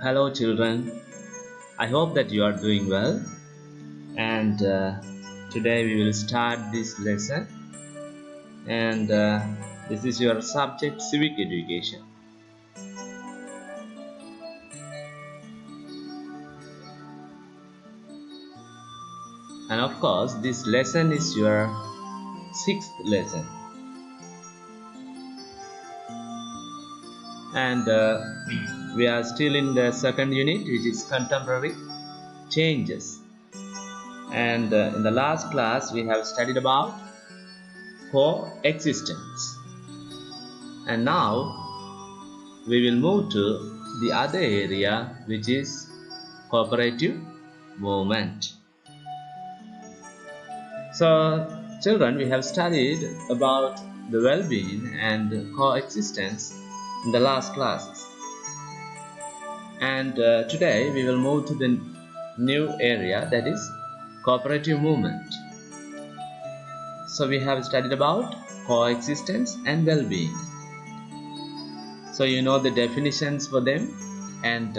Hello, children. I hope that you are doing well. And today we will start this lesson. And this is your subject, Civic Education. And of course, this lesson is your sixth lesson. And we are still in the second unit, which is Contemporary Changes. And in the last class, we have studied about coexistence. And now we will move to the other area, which is cooperative movement. So, children, we have studied about the well-being and coexistence in the last classes. And today we will move to the new area, that is cooperative movement. So we have studied about coexistence and well-being. So you know the definitions for them, and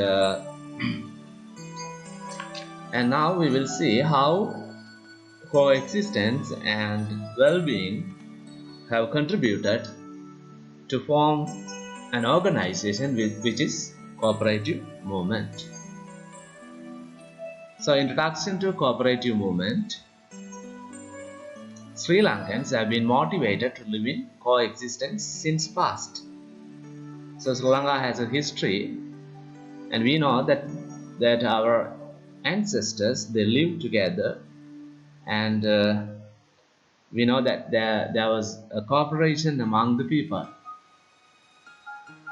now we will see how coexistence and well-being have contributed to form an organization which is cooperative movement. So, introduction to cooperative movement. Sri Lankans have been motivated to live in coexistence since past. So, Sri Lanka has a history, and we know that our ancestors, they lived together, and we know that there was a cooperation among the people.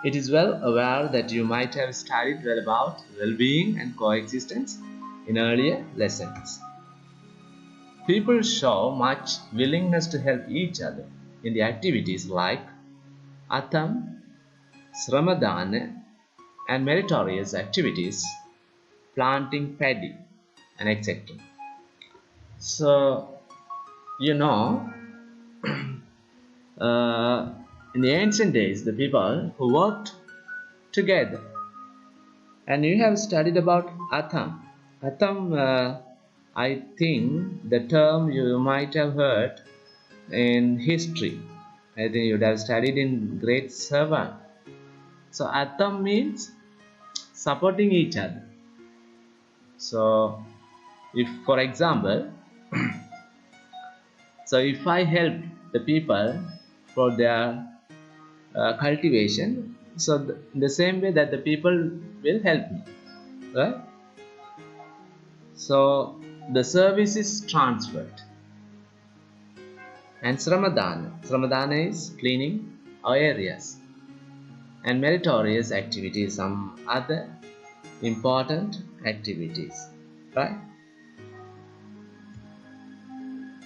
It is well aware that you might have studied well about well-being and coexistence in earlier lessons. People show much willingness to help each other in the activities like Atham, Sramadana, and meritorious activities, planting paddy, and etc. So, you know, in the ancient days, the people who worked together, and you have studied about Atham. Atham, I think the term you might have heard in history. I think you would have studied in grade 7. So Atham means supporting each other. So if, for example, so if I help the people for their cultivation, so in the same way that the people will help me, right? So the service is transferred. And Sramadana is cleaning our areas. And meritorious activities, some other important activities, right?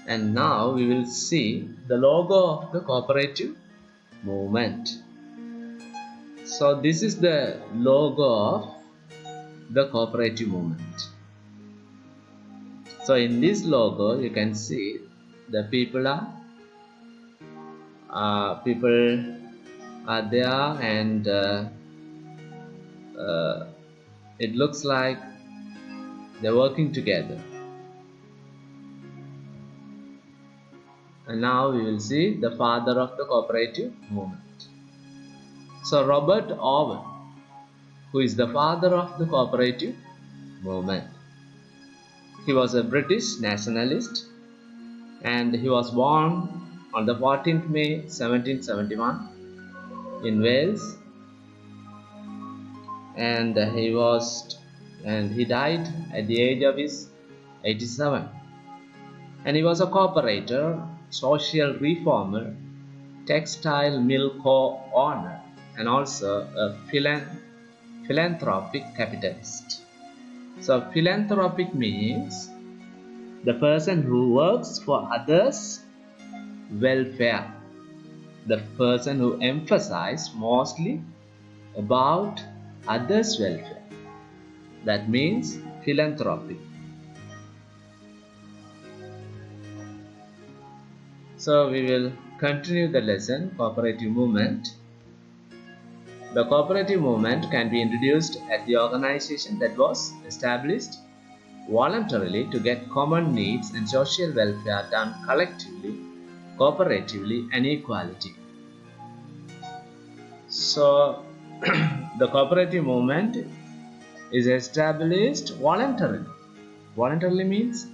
And now we will see the logo of the cooperative movement. So this is the logo of the cooperative movement. So in this logo you can see the people are there, and it looks like they're working together. And now we will see the father of the cooperative movement. So Robert Owen, who is the father of the cooperative movement. He was a British nationalist, and he was born on the 14th May 1771 in Wales, and he died at the age of 87. And he was a cooperator, social reformer, textile mill co-owner, and also a philanthropic capitalist. So philanthropic means the person who works for others' welfare, the person who emphasizes mostly about others' welfare. That means philanthropic. So we will continue the lesson, cooperative movement. The cooperative movement can be introduced at the organization that was established voluntarily to get common needs and social welfare done collectively, cooperatively, and equality. So, the cooperative movement is established voluntarily. Voluntarily means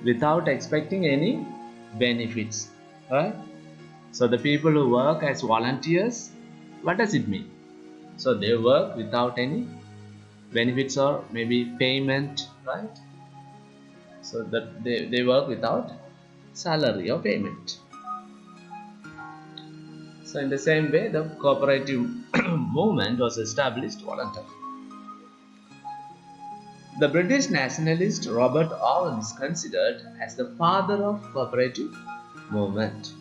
without expecting any benefits, right? So the people who work as volunteers, what does it mean? So they work without any benefits or maybe payment, right? So that they work without salary or payment. So in the same way, the cooperative movement was established voluntarily. The British nationalist Robert Owen is considered as the father of cooperative movement.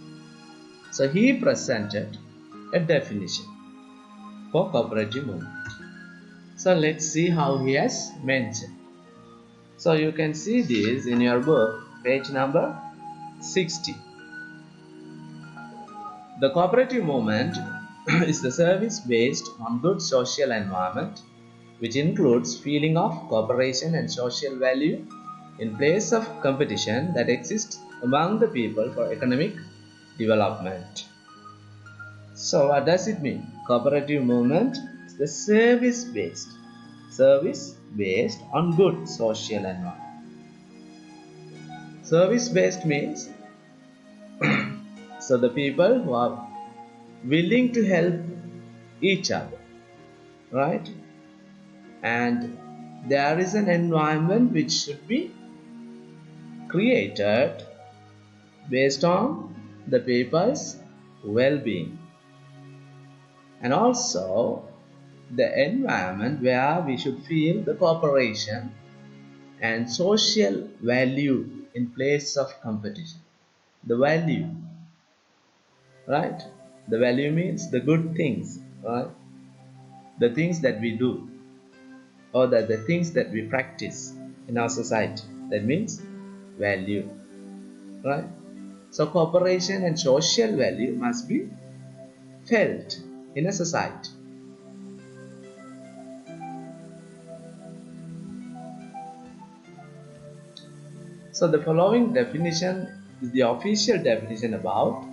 So he presented a definition for cooperative movement. So let's see how he has mentioned. So you can see this in your book, page number 60. The cooperative movement is the service based on good social environment, which includes feeling of cooperation and social value in place of competition that exists among the people for economic development. So what does it mean? Cooperative movement is the service based on good social environment. Service based means so the people who are willing to help each other, right? And there is an environment which should be created based on the people's well-being, and also the environment where we should feel the cooperation and social value in place of competition. The value, right? The value means the good things, right? The things that we do, or the things that we practice in our society. That means value, right? So cooperation and social value must be felt in a society. So the following definition is the official definition about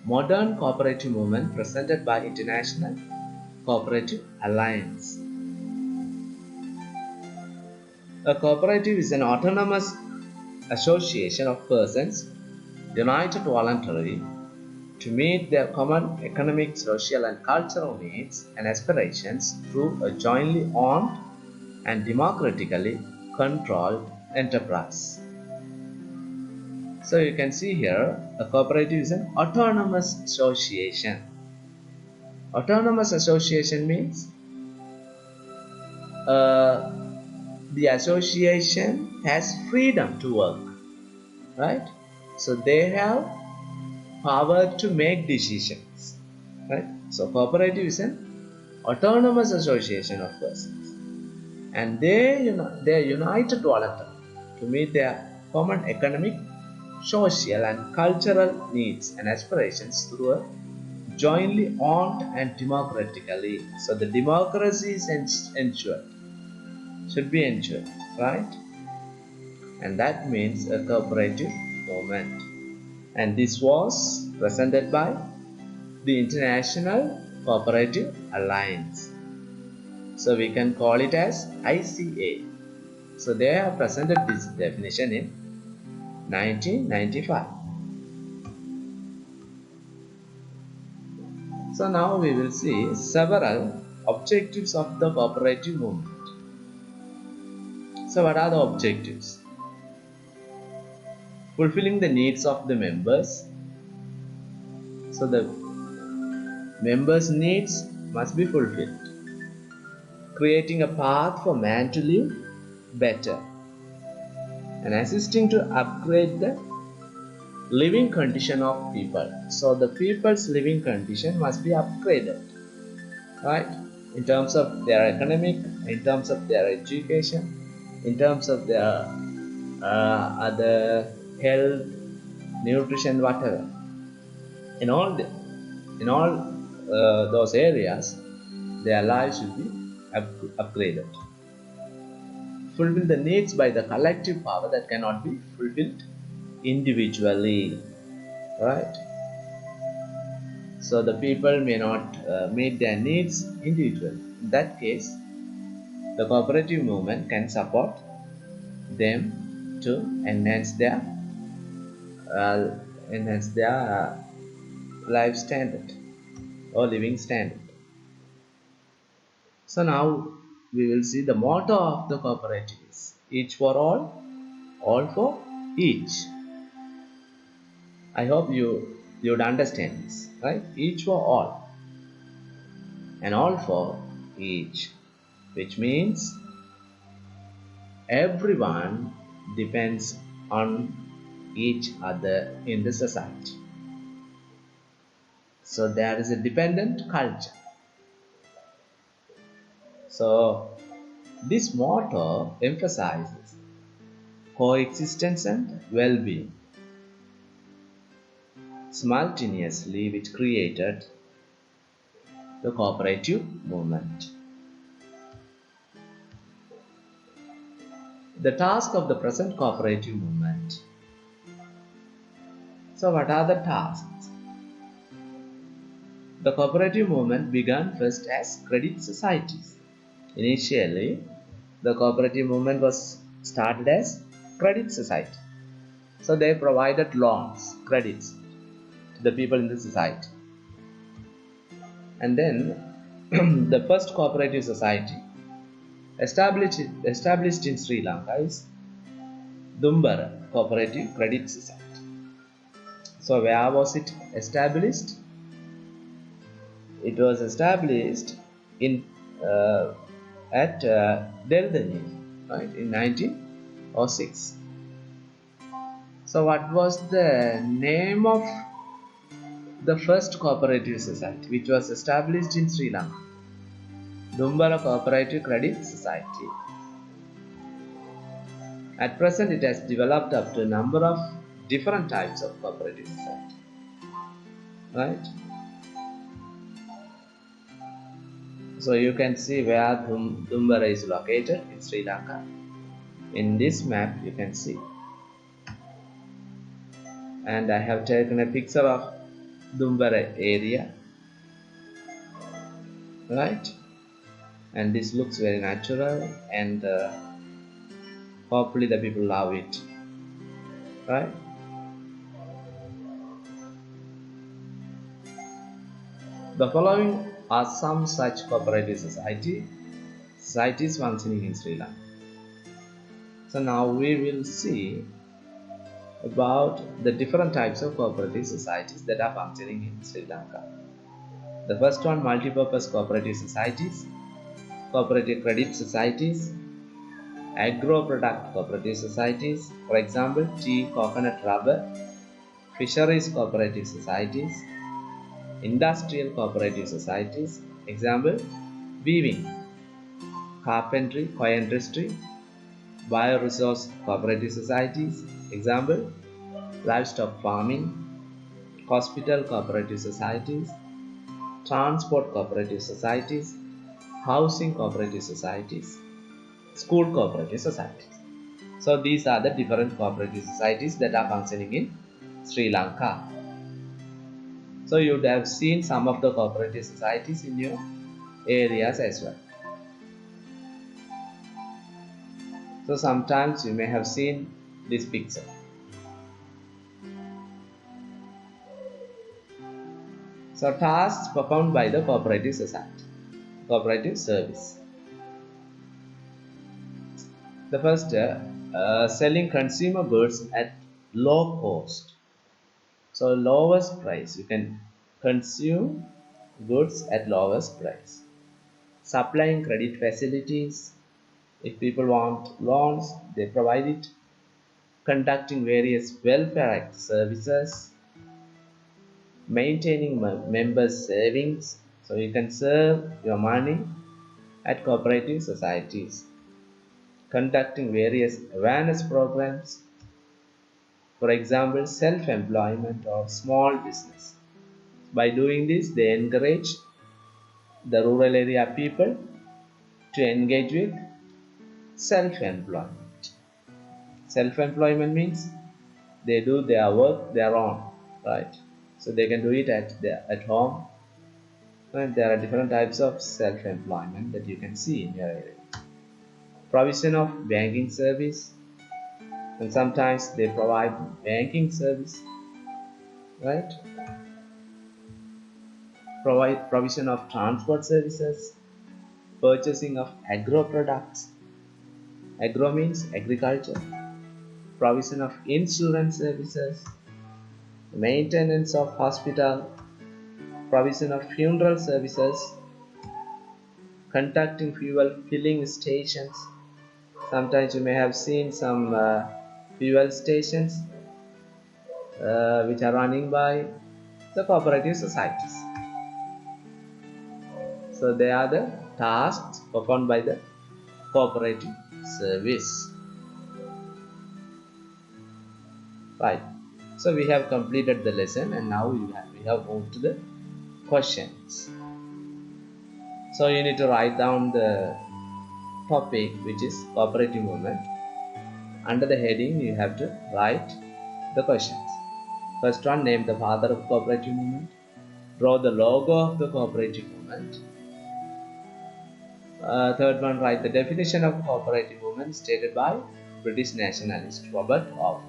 modern cooperative movement presented by International Cooperative Alliance. A cooperative is an autonomous association of persons united voluntarily to meet their common economic, social, and cultural needs and aspirations through a jointly owned and democratically controlled enterprise. So you can see here, a cooperative is an autonomous association. Autonomous association means the association has freedom to work, right? So they have power to make decisions, right? So cooperative is an autonomous association of persons, and they are united voluntarily to meet their common economic, social, and cultural needs and aspirations through a jointly owned and democratically. So the democracy is ensured, should be ensured, right? And that means a cooperative movement. And this was presented by the International Cooperative Alliance. So we can call it as ICA. So they have presented this definition in 1995. So now we will see several objectives of the cooperative movement. So what are the objectives? Fulfilling the needs of the members. So the members' needs must be fulfilled. Creating a path for man to live better, and assisting to upgrade the living condition of people. So the people's living condition must be upgraded, right? In terms of their economic, in terms of their education, in terms of their other health, nutrition, whatever. In all those areas, their lives will be upgraded. Fulfill the needs by the collective power that cannot be fulfilled individually, right? So the people may not meet their needs individually. In that case, the cooperative movement can support them to uh, enhance their life standard or living standard. So now we will see the motto of the cooperative is each for all for each. I hope you would understand this, right? Each for all and all for each, which means everyone depends on each other in the society. So there is a dependent culture. So this motto emphasizes coexistence and well-being simultaneously, which created the cooperative movement. The task of the present cooperative movement. So what are the tasks? The cooperative movement began first as credit societies. Initially, the cooperative movement was started as credit society. So they provided loans, credits to the people in the society. And then the first cooperative society established in Sri Lanka is Dumbara Cooperative Credit Society. So where was it established? It was established in at Peradeniya, right, in 1906. So what was the name of the first cooperative society which was established in Sri Lanka? Dumbara Cooperative Credit Society. At present, it has developed up to a number of different types of cooperative society, right? So you can see where Dumbara is located in Sri Lanka. In this map, you can see, and I have taken a picture of Dumbara area, right? And this looks very natural, and hopefully the people love it, right? The following are some such cooperative societies functioning in Sri Lanka. So now we will see about the different types of cooperative societies that are functioning in Sri Lanka. The first one, multi-purpose cooperative societies, cooperative credit societies, agro-product cooperative societies, for example, tea, coconut, rubber, fisheries cooperative societies, industrial cooperative societies, example, weaving, carpentry, coir industry, bioresource cooperative societies, example, livestock farming, hospital cooperative societies, transport cooperative societies, housing cooperative societies, school cooperative societies. So these are the different cooperative societies that are functioning in Sri Lanka. So you would have seen some of the cooperative societies in your areas as well. So sometimes you may have seen this picture. So tasks performed by the cooperative society, cooperative service. The first, selling consumer goods at low cost. So lowest price, you can consume goods at lowest price. Supplying credit facilities. If people want loans, they provide it. Conducting various welfare act services. Maintaining members' savings. So you can save your money at cooperative societies. Conducting various awareness programs. For example, self-employment or small business. By doing this, they encourage the rural area people to engage with self-employment. Self-employment means they do their work their own, right? So they can do it at home. And there are different types of self-employment that you can see in your area. Provision of banking service, and sometimes they provide banking service, right? Provide provision of transport services, purchasing of agro products. Agro means agriculture. Provision of insurance services, maintenance of hospital, provision of funeral services, conducting fuel filling stations. Sometimes you may have seen some fuel stations which are running by the cooperative societies. So they are the tasks performed by the cooperative service. Right. So we have completed the lesson, and now we have moved to the questions. So you need to write down the topic, which is cooperative movement. Under the heading, you have to write the questions. First one, name the father of cooperative movement. Draw the logo of the cooperative movement. Third one, write the definition of cooperative movement stated by British nationalist Robert Owen.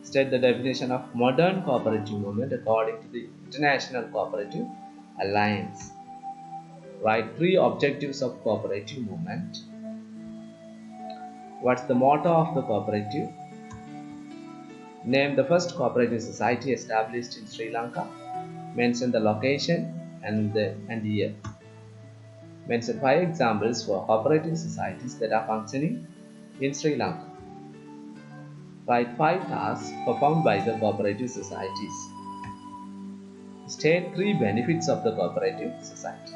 State the definition of modern cooperative movement according to the International Cooperative Alliance. Write 3 objectives of cooperative movement. What's the motto of the cooperative? Name the first cooperative society established in Sri Lanka. Mention the location and year. Mention 5 examples for cooperative societies that are functioning in Sri Lanka. Write 5 tasks performed by the cooperative societies. State 3 benefits of the cooperative society.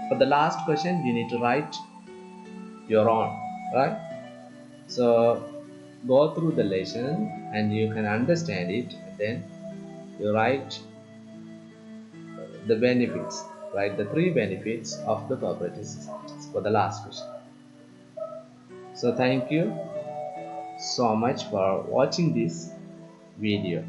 For the last question, you need to write your own, right? So go through the lesson and you can understand it, and then you write the benefits. Write the 3 benefits of the cooperative societies for the last question. So thank you so much for watching this video.